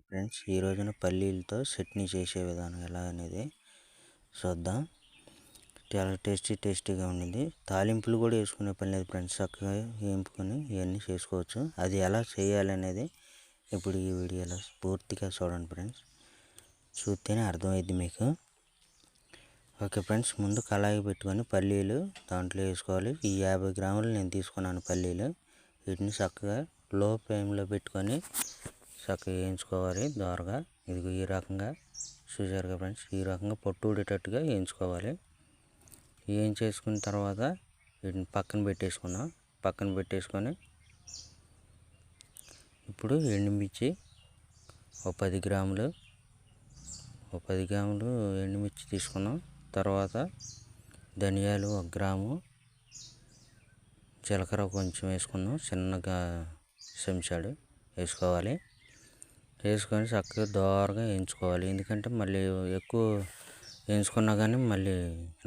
Friends, ఈ రోజున పల్లీలతో చట్నీ చేసే విధానం ఎలా అనేది చూద్దాం. చాలా టేస్టీగా ఉండింది. తాలింపులు కూడా వేసుకునే పని లేదు ఫ్రెండ్స్, చక్కగా వేపుకొని ఇవన్నీ చేసుకోవచ్చు. అది ఎలా చేయాలనేది ఇప్పుడు ఈ వీడియోలో పూర్తిగా చూడండి ఫ్రెండ్స్. చూస్తేనే అర్థమైద్ది మీకు. ఓకే ఫ్రెండ్స్, ముందు కళాయి పెట్టుకొని పల్లీలు దాంట్లో వేసుకోవాలి. ఈ 50 గ్రాములు నేను తీసుకున్నాను పల్లీలు. వీటిని చక్కగా లో ఫ్లేమ్లో పెట్టుకొని చక్కగా వేయించుకోవాలి దోరగా. ఇది ఈ రకంగా చూసారుగా ఫ్రెండ్స్, ఈ రకంగా పొట్టు ఊడేటట్టుగా వేయించుకోవాలి. వేయించేసుకున్న తర్వాత వీటిని పక్కన పెట్టేసుకొని ఇప్పుడు ఎండుమిర్చి ఒక 10 గ్రాములు ఎండుమిర్చి తీసుకున్నాం. తర్వాత ధనియాలు 1 గ్రాము, జీలకర్ర కొంచెం వేసుకున్నాం, చిన్నగా చెంచాడు వేసుకోవాలి. వేసుకొని చక్కగా దోరగా వేయించుకోవాలి. ఎందుకంటే మళ్ళీ ఎక్కువ వేయించుకున్నా కానీ మళ్ళీ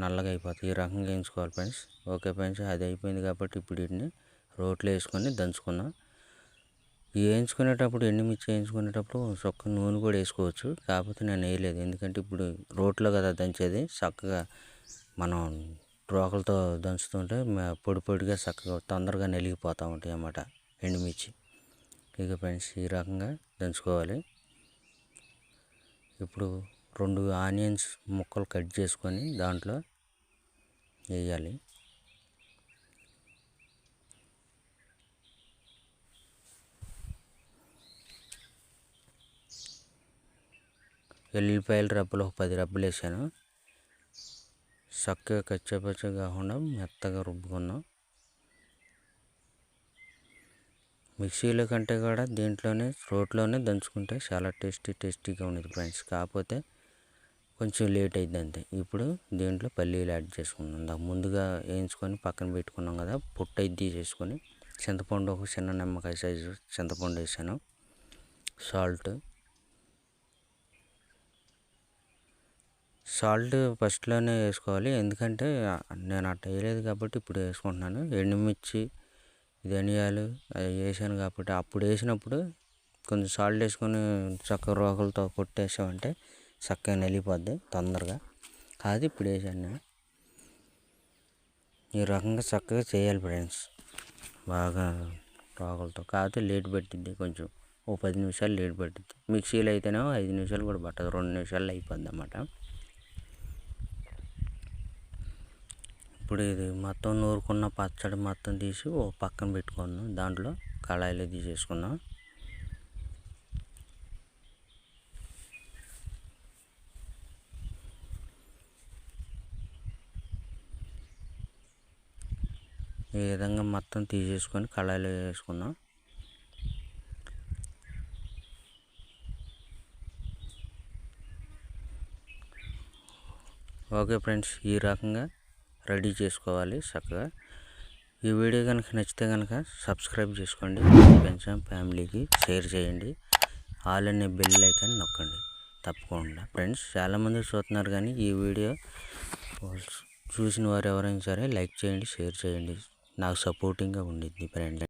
నల్లగా అయిపోతుంది. ఈ రకంగా వేయించుకోవాలి ఫ్రెండ్స్. ఓకే ఫ్రెండ్స్, అది అయిపోయింది కాబట్టి ఇప్పుడు వీటిని రోట్లో వేసుకొని దంచుకున్నాం. ఎండుమిర్చి వేయించుకునేటప్పుడు చొక్క నూనె కూడా వేసుకోవచ్చు. కాకపోతే నేను వేయలేదు, ఎందుకంటే ఇప్పుడు రోట్లో కదా దంచేది. చక్కగా మనం రోకలతో దంచుతుంటే పొడిగా చక్కగా తొందరగా నలిగిపోతూ ఉంటాయి అన్నమాట ఎండుమిర్చి. ఇక ఫ్రెండ్స్, ఈ రకంగా దంచుకోవాలి. ఇప్పుడు 2 ఆనియన్స్ ముక్కలు కట్ చేసుకొని దాంట్లో వేయాలి. ఎల్లిపాయల రబ్బలు ఒక 10 రబ్బలు వేసాను. చక్కగా కచ్చాపచ్చగా కాకుండా మెత్తగా రుబ్బుకున్నాం. మిక్సీలో కంటే కూడా రోట్లోనే దంచుకుంటే చాలా టేస్టీగా ఉండేది ఫ్రెండ్స్. కాకపోతే కొంచెం లేట్ అయింది అంతే. ఇప్పుడు దీంట్లో పల్లీలు యాడ్ చేసుకున్నాం. ముందుగా వేయించుకొని పక్కన పెట్టుకున్నాం కదా, పొట్టు అయితే తీసేసుకొని చింతపండు ఒక చిన్న నిమ్మకాయ సైజు చింతపండు వేసాను. సాల్ట్ ఫస్ట్లోనే వేసుకోవాలి, ఎందుకంటే నేను అట్ట వేయలేదు కాబట్టి ఇప్పుడు వేసుకుంటున్నాను. ఎండుమిర్చి ధనియాలు అవి వేసాను కాబట్టి అప్పుడు వేసినప్పుడు కొంచెం సాల్ట్ వేసుకొని చక్కగా రోకలతో కొట్టేసామంటే చక్కగా నలిగిపోద్ది తొందరగా. అది ఇప్పుడు వేసాను నేను. ఈ రకంగా చక్కగా చేయాలి ఫ్రెండ్స్, బాగా రోకలతో. కాకపోతే లేట్ పట్టిద్ది కొంచెం, ఓ 10 నిమిషాలు లేట్ పట్టిద్ది. మిక్సీలో అయితేనేమో 5 నిమిషాలు కూడా పట్టదు, 2 నిమిషాల్లో అయిపోద్ది అన్నమాట. ఇప్పుడు ఇది మొత్తం నూరుకున్న పచ్చడి మొత్తం తీసి ఓ పక్కన పెట్టుకున్నాం. దాంట్లో కళాయిలో తీసేసుకున్నాం. ఈ విధంగా మొత్తం తీసేసుకొని కళాయిలో వేసుకున్నాం. ఓకే ఫ్రెండ్స్, ఈ రకంగా రెడీ చేసుకోవాలి చక్కగా. ఈ వీడియో కనుక నచ్చితే కనుక సబ్స్క్రైబ్ చేసుకోండి, ఫ్రెండ్స్ ఫ్యామిలీకి షేర్ చేయండి, ఆల్ అనే బెల్ ఐకాన్ నొక్కండి తప్పకుండా. ఫ్రెండ్స్, చాలామంది చూస్తున్నారు కానీ ఈ వీడియో చూసిన వారు ఎవరైనా సరే లైక్ చేయండి, షేర్ చేయండి, నాకు సపోర్టింగ్గా ఉండిద్ది ఫ్రెండ్స్.